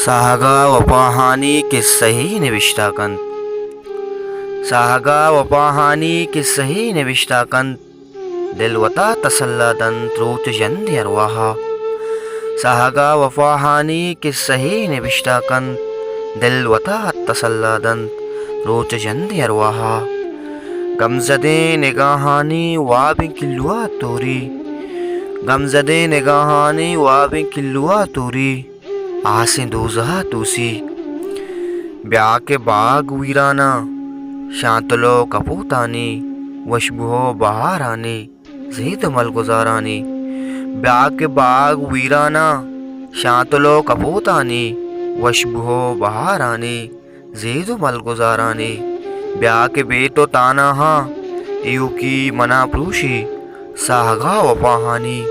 ساہگا وفاہانی قصہی نوشتہ کند ساہگا وفاہانی قصہی نوشتہ کند دل وطا تسلی دند روچ جند ارواحا ساہگا وفاہانی قصہی نوشتہ کند دل وطا تسلی دند روچ جند ارواحا غمزدے نگاہانی وابن کلوا توری غمزدے نگاہانی وابن کلوا توری آسیں دوزہ توسی بیاہ کے باغ ویرانہ شانتلو کپوتانی وشبہو بہارانی زید مل گزارانی بیاہ کے باغ ویرانہ شانتلو کپوتانی وشبہو بہارانی زید مل گزارانی بیاہ کے بیتو تانا ہاں ایو کی منا پروشی ساہگا وفاہانی